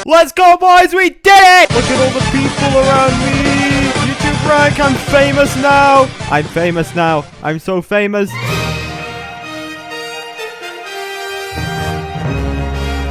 Let's go, boys! We did it! Look at all the people around me! YouTube rank, I'm famous now! I'm famous now. I'm so famous.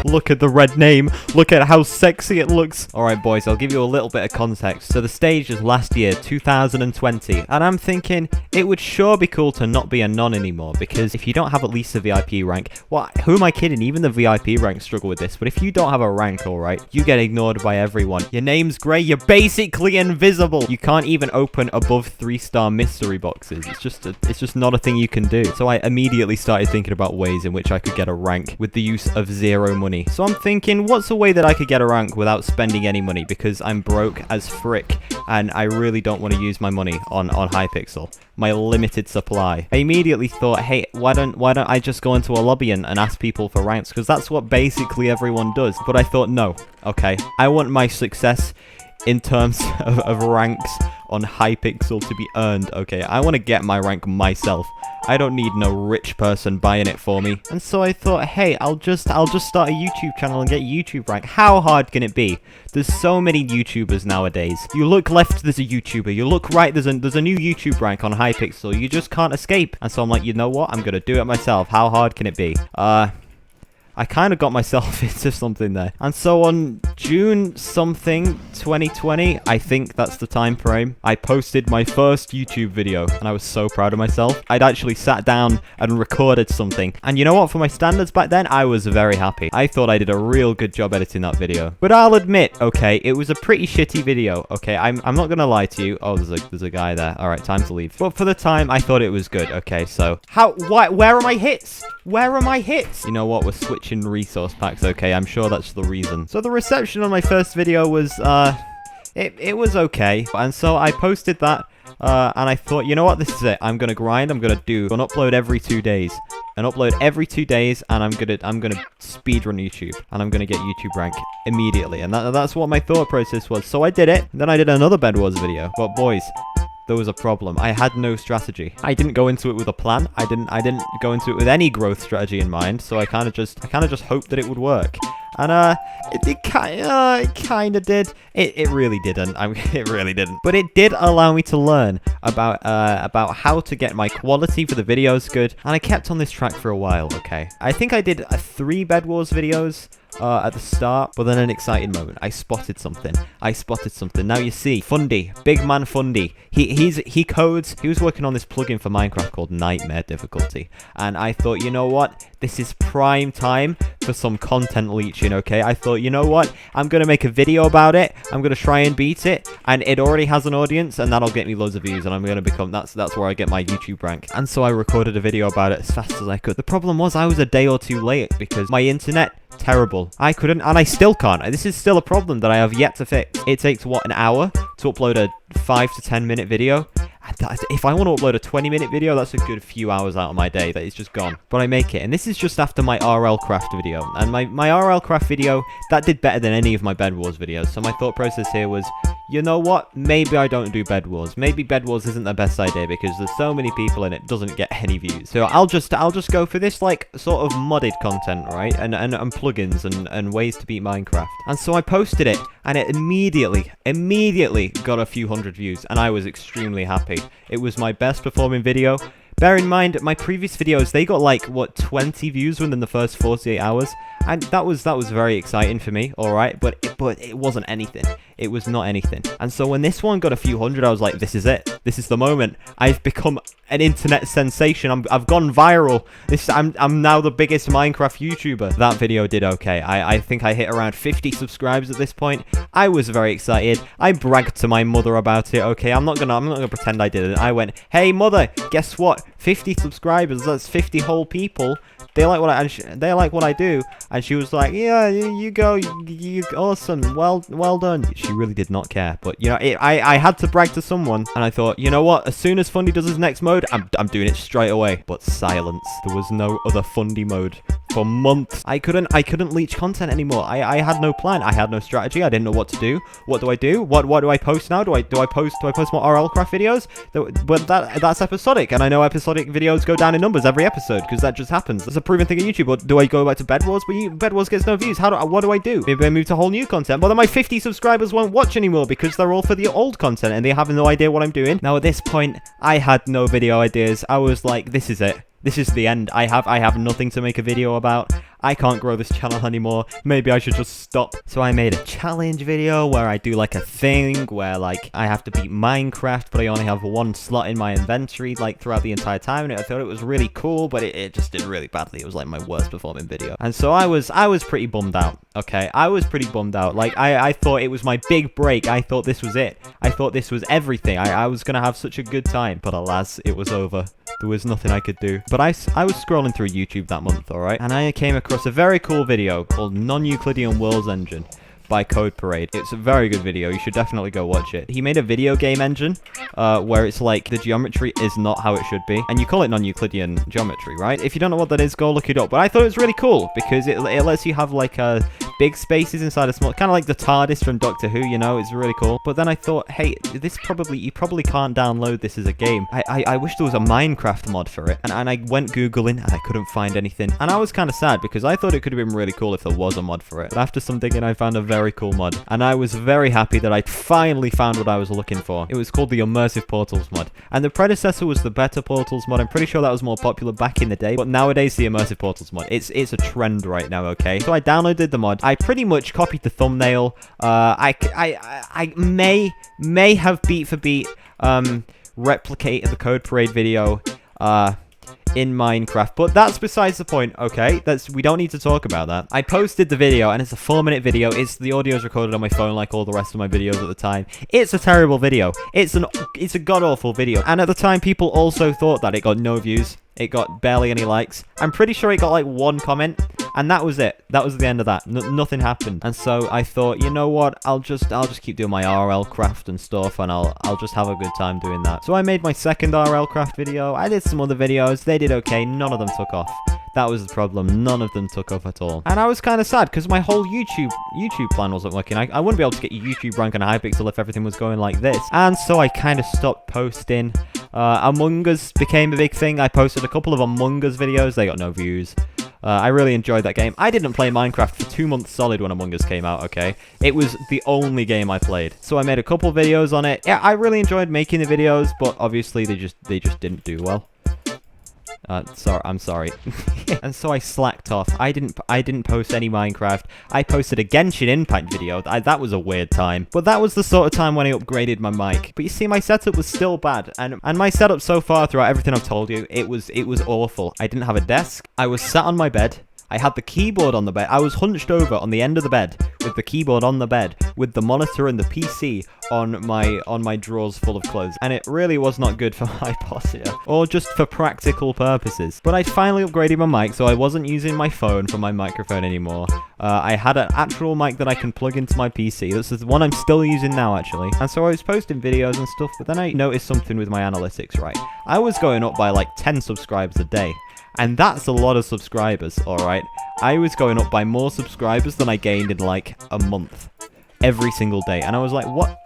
Look at the red name. Look at how sexy it looks. Alright, boys, I'll give you a little bit of context. So the stage is last year, 2020. And I'm thinking it would sure be cool to not be a non anymore. Because if you don't have at least a VIP rank, well, who am I kidding? Even the VIP ranks struggle with this. But if you don't have a rank, alright, you get ignored by everyone. Your name's grey. You're basically invisible. You can't even open above 3-star mystery boxes. It's just not a thing you can do. So I immediately started thinking about ways in which I could get a rank with the use of 0 money. So I'm thinking, what's a way that I could get a rank without spending any money? Because I'm broke as frick, and I really don't want to use my money on Hypixel. My limited supply. I immediately thought, hey, why don't I just go into a lobby and ask people for ranks? Because that's what basically everyone does. But I thought, no, okay, I want my success in terms of ranks on Hypixel to be earned, okay? I want to get my rank myself. I don't need no rich person buying it for me. And so I thought, hey, I'll just start a YouTube channel and get YouTube rank. How hard can it be? There's so many YouTubers nowadays. You look left, there's a YouTuber. You look right, there's a new YouTube rank on Hypixel. You just can't escape. And so I'm like, you know what? I'm gonna do it myself. How hard can it be? I kind of got myself into something there. And so on June something 2020, I think that's the time frame, I posted my first YouTube video, and I was so proud of myself. I'd actually sat down and recorded something. And you know what? For my standards back then, I was very happy. I thought I did a real good job editing that video. But I'll admit, okay, it was a pretty shitty video, okay? I'm not gonna lie to you. Oh, there's a guy there. All right, time to leave. But for the time, I thought it was good, okay? So, where are my hits? Where are my hits? You know what? We're switching resource packs, okay? I'm sure that's the reason. So the reception on my first video was, it was okay. And so I posted that, and I thought, you know what? This is it. I'm gonna grind. I'm gonna upload every 2 days. And upload every 2 days, and I'm gonna speedrun YouTube, and I'm gonna get YouTube rank immediately. And that's what my thought process was. So I did it. Then I did another Bedwars video. But boys, there was a problem. I had no strategy. I didn't go into it with a plan. I didn't go into it with any growth strategy in mind. So I kind of just hoped that it would work. And it kind of did. It really didn't. It really didn't. But it did allow me to learn about how to get my quality for the videos good. And I kept on this track for a while. Okay. I think I did 3 Bedwars videos at the start, but then an exciting moment. I spotted something. Now you see, Fundy, big man Fundy. He codes. He was working on this plugin for Minecraft called Nightmare Difficulty, and I thought, you know what? This is prime time for some content leeching. Okay, I thought, you know what? I'm gonna make a video about it. I'm gonna try and beat it, and it already has an audience, and that'll get me loads of views, and I'm gonna become that's where I get my YouTube rank. And so I recorded a video about it as fast as I could. The problem was I was a day or two late because my internet. Terrible. I couldn't, and I still can't. This is still a problem that I have yet to fix. It takes, what, an hour to upload a 5 to 10 minute video? And if I want to upload a 20-minute video, that's a good few hours out of my day that is just gone. But I make it, and this is just after my RL Craft video. And my RL Craft video, that did better than any of my Bedwars videos. So my thought process here was, you know what? Maybe I don't do Bedwars. Maybe Bedwars isn't the best idea because there's so many people and it doesn't get any views. So I'll just go for this like sort of modded content, right? And plugins and ways to beat Minecraft. And so I posted it, and it immediately got a few hundred views, and I was extremely happy. It was my best performing video. Bear in mind, my previous videos, they got like, what, 20 views within the first 48 hours? And that was very exciting for me, alright? But it wasn't anything. It was not anything. And so when this one got a few hundred, I was like, this is it. This is the moment. I've become an internet sensation. I've gone viral. I'm now the biggest Minecraft YouTuber. That video did okay. I think I hit around 50 subscribers at this point. I was very excited. I bragged to my mother about it. Okay, I'm not gonna pretend I didn't. I went, hey mother, guess what? 50 subscribers. That's 50 whole people. They like what I do, and she was like, "Yeah, you go, you awesome, well done." She really did not care, but you know, I had to brag to someone, and I thought, you know what? As soon as Fundy does his next mode, I'm doing it straight away. But silence. There was no other Fundy mode for months. I couldn't leech content anymore. I had no plan. I had no strategy. I didn't know what to do. What do I do? What do I post now? Do I post more RLcraft videos? But that's episodic, and I know episodic videos go down in numbers every episode because that just happens. That's a proven thing on YouTube. But do I go back to Bedwars? But Bedwars gets no views. What do I do? Maybe I move to whole new content. Well, then my 50 subscribers won't watch anymore because they're all for the old content and they have no idea what I'm doing. Now at this point, I had no video ideas. I was like, this is it. This is the end. I have nothing to make a video about. I can't grow this channel anymore. Maybe I should just stop. So I made a challenge video where I do like a thing where like I have to beat Minecraft, but I only have one slot in my inventory like throughout the entire time. And I thought it was really cool, but it just did really badly. It was like my worst performing video. And so I was pretty bummed out. Okay, I was pretty bummed out. Like I thought it was my big break. I thought this was it. I thought this was everything. I was gonna have such a good time, but alas, it was over. There was nothing I could do. But I was scrolling through YouTube that month, alright? And I came across a very cool video called Non-Euclidean Worlds Engine by Code Parade. It's a very good video. You should definitely go watch it. He made a video game engine where it's like the geometry is not how it should be. And you call it non-Euclidean geometry, right? If you don't know what that is, go look it up. But I thought it was really cool because it lets you have like big spaces inside a small, kind of like the TARDIS from Doctor Who, you know? It's really cool. But then I thought, hey, you probably can't download this as a game. I wish there was a Minecraft mod for it. And I went Googling and I couldn't find anything. And I was kind of sad because I thought it could have been really cool if there was a mod for it. But after some digging, I found a very cool mod. And I was very happy that I finally found what I was looking for. It was called the Immersive Portals mod. And the predecessor was the Better Portals mod. I'm pretty sure that was more popular back in the day. But nowadays, the Immersive Portals mod. It's a trend right now, okay? So I downloaded the mod. I pretty much copied the thumbnail. I may have beat for beat replicated the Code Parade video in Minecraft, but that's besides the point, okay? We don't need to talk about that. I posted the video, and it's a 4-minute video. The audio is recorded on my phone like all the rest of my videos at the time. It's a terrible video. It's a god-awful video. And at the time, people also thought that it got no views. It got barely any likes. I'm pretty sure it got like 1 comment, and that was it. That was the end of that. Nothing happened. And so I thought, you know what? I'll just keep doing my RL craft and stuff, and I'll just have a good time doing that. So I made my second RL craft video. I did some other videos. They did okay. None of them took off. That was the problem. None of them took off at all. And I was kind of sad because my whole YouTube plan wasn't working. I wouldn't be able to get YouTube rank on Hypixel if everything was going like this. And so I kind of stopped posting. Among Us became a big thing. I posted a couple of Among Us videos. They got no views. I really enjoyed that game. I didn't play Minecraft for 2 months solid when Among Us came out, okay? It was the only game I played. So I made a couple videos on it. Yeah, I really enjoyed making the videos, but obviously they just didn't do well. I'm sorry. And so I slacked off. I didn't post any Minecraft. I posted a Genshin Impact video. That was a weird time. But that was the sort of time when I upgraded my mic. But you see, my setup was still bad. And my setup so far throughout everything I've told you, it was awful. I didn't have a desk. I was sat on my bed. I had the keyboard on the bed. I was hunched over on the end of the bed with the keyboard on the bed with the monitor and the PC on my drawers full of clothes. And it really was not good for my posture or just for practical purposes. But I finally upgraded my mic, so I wasn't using my phone for my microphone anymore. I had an actual mic that I can plug into my PC. This is the one I'm still using now, actually. And so I was posting videos and stuff, but then I noticed something with my analytics, right? I was going up by like 10 subscribers a day. And that's a lot of subscribers, alright? I was going up by more subscribers than I gained in like a month. Every single day. And I was like, what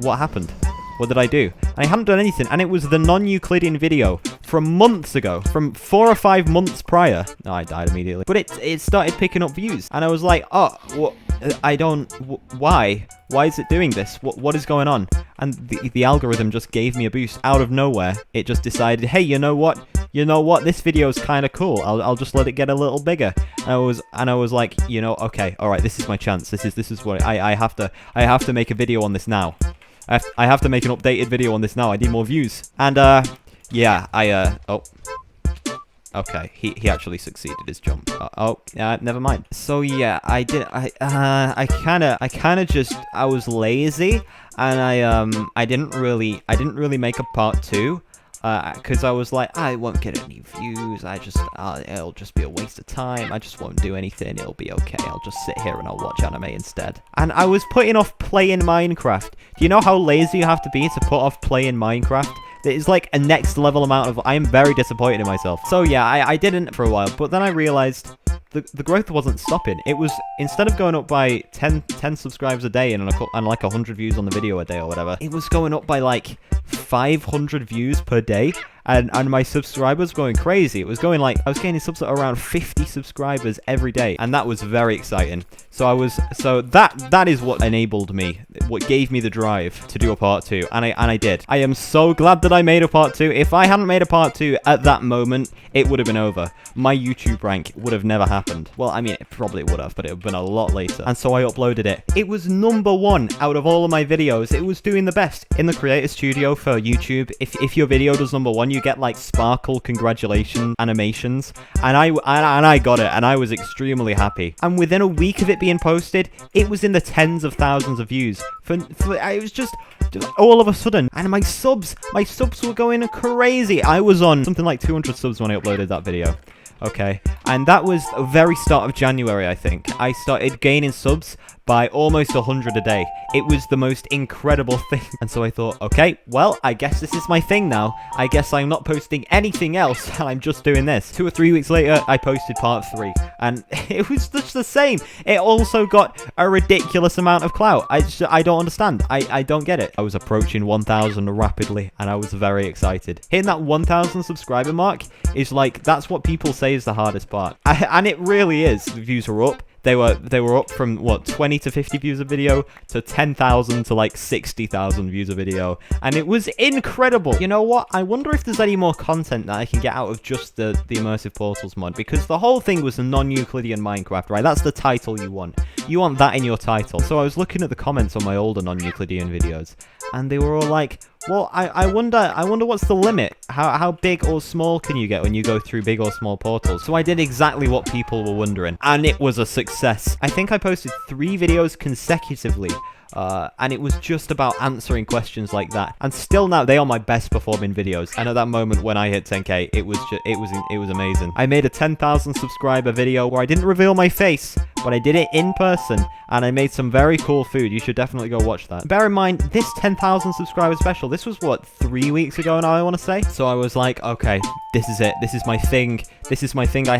happened? What did I do? I hadn't done anything. And it was the non-Euclidean video from months ago. From 4 or 5 months prior. No, I died immediately. But it started picking up views. And I was like, oh, what? Why? Why is it doing this? What is going on? And the algorithm just gave me a boost out of nowhere. It just decided, hey, you know what? This video is kind of cool. I'll just let it get a little bigger. And I was like, you know, okay, all right, this is my chance. This is what I have to make a video on this now. I have to make an updated video on this now. I need more views. And yeah, okay, he actually succeeded his jump. Never mind. So yeah, I was lazy, and I didn't really make a part 2. Because I was like, I won't get any views, it'll just be a waste of time, I just won't do anything, it'll be okay, I'll just sit here and I'll watch anime instead. And I was putting off playing Minecraft. Do you know how lazy you have to be to put off playing Minecraft? It is like a next level amount of... I am very disappointed in myself. So yeah, I didn't for a while, but then I realized the growth wasn't stopping. It was, instead of going up by 10 subscribers a day and like 100 views on the video a day or whatever, it was going up by like 500 views per day. And my subscribers were going crazy. It was going like, I was getting subs at around 50 subscribers every day. And that was very exciting. So that is what enabled me, what gave me the drive to do a part 2. And I did. I am so glad that I made a part 2. If I hadn't made a part 2 at that moment, it would have been over. My YouTube rank would have never happened. Well, I mean, it probably would have, but it would have been a lot later. And so I uploaded it. It was #1 out of all of my videos. It was doing the best in the Creator Studio for YouTube. If your video does #1, you get like sparkle congratulations animations, and I got it, and I was extremely happy. And within a week of it being posted, it was in the tens of thousands of views. It was just all of a sudden, and my subs were going crazy. I was on something like 200 subs when I uploaded that video. Okay, and that was the very start of January, I think. I started gaining subs by almost 100 a day. It was the most incredible thing. And so I thought, okay, well, I guess this is my thing now. I guess I'm not posting anything else, and I'm just doing this. 2 or 3 weeks later, I posted part 3, and it was just the same. It also got a ridiculous amount of clout. I don't understand. I don't get it. I was approaching 1,000 rapidly, and I was very excited. Hitting that 1,000 subscriber mark is like, that's what people say is the hardest part. And it really is. The views are up. They were up from, what, 20 to 50 views a video to 10,000 to like 60,000 views a video. And it was incredible. You know what? I wonder if there's any more content that I can get out of just the Immersive Portals mod. Because the whole thing was a non-Euclidean Minecraft, right? That's the title you want. You want that in your title. So I was looking at the comments on my older non-Euclidean videos. And they were all like, well, I wonder what's the limit? How big or small can you get when you go through big or small portals? So I did exactly what people were wondering, and it was a success. I think I posted 3 videos consecutively. And it was just about answering questions like that. And still now, they are my best performing videos. And at that moment when I hit 10k, it was amazing. I made a 10,000 subscriber video where I didn't reveal my face, but I did it in person, and I made some very cool food. You should definitely go watch that. Bear in mind, this 10,000 subscriber special, this was what, 3 weeks ago now, I want to say. So I was like, okay, this is it. This is my thing. This is my thing. I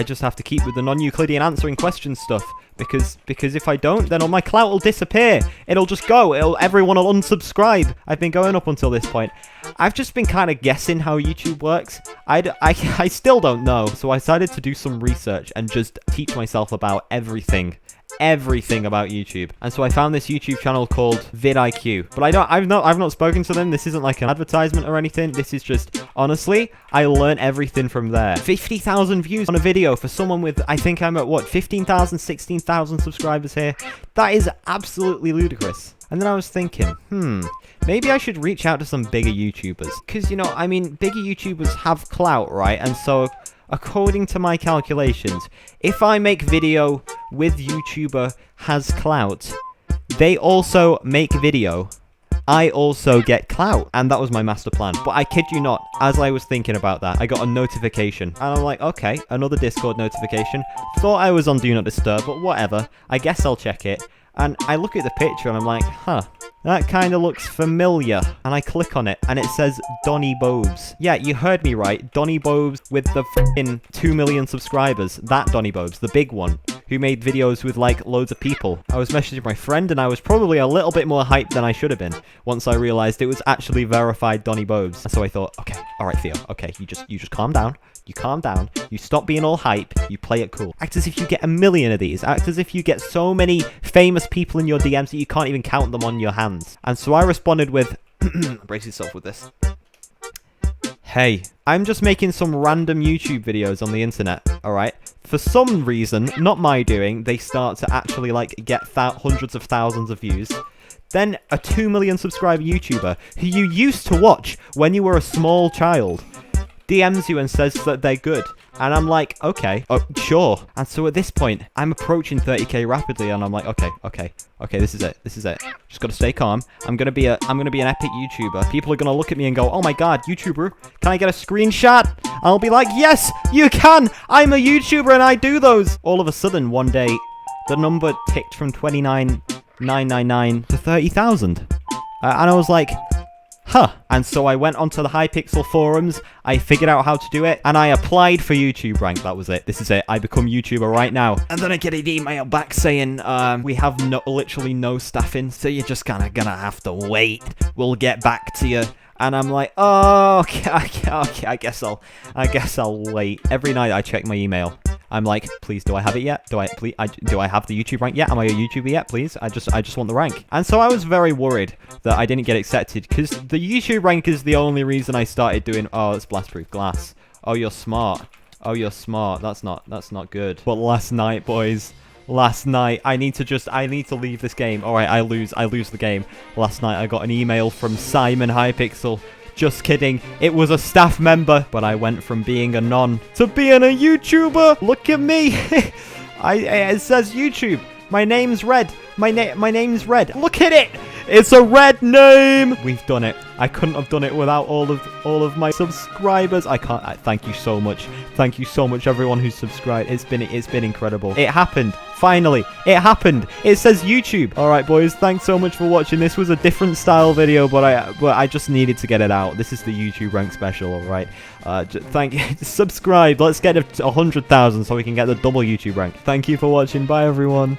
just have to keep with the non-Euclidean answering questions stuff. Because if I don't, then all my clout will disappear. It'll just go. Everyone will unsubscribe. I've been going up until this point. I've just been kind of guessing how YouTube works. I still don't know. So I decided to do some research and just teach myself about everything about YouTube. And so I found this YouTube channel called vidIQ. But I've not spoken to them. This isn't like an advertisement or anything. This is just, honestly, I learned everything from there. 50,000 views on a video for someone with, I think I'm at what, 15,000, 16,000 subscribers here. That is absolutely ludicrous. And then I was thinking, maybe I should reach out to some bigger YouTubers. Because, you know, I mean, bigger YouTubers have clout, right? And so, according to my calculations, if I make video with YouTuber has clout, they also make video, I also get clout. And that was my master plan. But I kid you not, as I was thinking about that, I got a notification. And I'm like, okay, another Discord notification. Thought I was on Do Not Disturb, but whatever. I guess I'll check it. And I look at the picture and I'm like, huh, that kind of looks familiar. And I click on it and it says Donny Bobes. Yeah, you heard me right. Donny Bobes with the f***ing 2 million subscribers. That Donny Bobes, the big one, who made videos with like loads of people. I was messaging my friend and I was probably a little bit more hyped than I should have been once I realized it was actually verified Donny Bobes. And so I thought, okay, all right, Theo, okay, you just calm down. You calm down, you stop being all hype, you play it cool. Act as if you get 1 million of these. Act as if you get so many famous people in your DMs that you can't even count them on your hands. And so I responded with, brace yourself with this. Hey, I'm just making some random YouTube videos on the internet, alright? For some reason, not my doing, they start to actually like get hundreds of thousands of views. Then a 2 million subscriber YouTuber who you used to watch when you were a small child DMs you and says that they're good. And I'm like, okay, sure. And so at this point, I'm approaching 30k rapidly, and I'm like, okay, this is it. Just gotta stay calm. I'm gonna be an epic YouTuber. People are gonna look at me and go, oh my god, YouTuber, can I get a screenshot? I'll be like, yes, you can. I'm a YouTuber and I do those. All of a sudden, one day, the number ticked from 29,999 to 30,000. And I was like, huh. And so I went onto the Hypixel forums, I figured out how to do it, and I applied for YouTube rank. That was it. This is it. I become YouTuber right now. And then I get an email back saying, we have literally no staffing, so you're just gonna have to wait. We'll get back to you. And I'm like, oh, okay, I guess I'll wait. Every night I check my email. I'm like, please, do I have it yet? Do I have the YouTube rank yet? Am I a YouTuber yet? Please, I just want the rank. And so I was very worried that I didn't get accepted because the YouTube rank is the only reason I started doing. Oh, it's blastproof glass. Oh, you're smart. Oh, you're smart. That's not good. But last night, boys. Last night, I need to leave this game. All right, I lose the game. Last night, I got an email from Simon Hypixel. Just kidding. It was a staff member, but I went from being a non to being a YouTuber. Look at me. It says YouTube. My name's red. My name's red. Look at it. It's a red name. We've done it. I couldn't have done it without all of my subscribers. Thank you so much. Thank you so much, everyone who's subscribed. It's been incredible. It happened. Finally, it happened. It says YouTube. All right, boys. Thanks so much for watching. This was a different style video, but I just needed to get it out. This is the YouTube rank special. All right. Thank you. Subscribe. Let's get to 100,000 so we can get the double YouTube rank. Thank you for watching. Bye, everyone.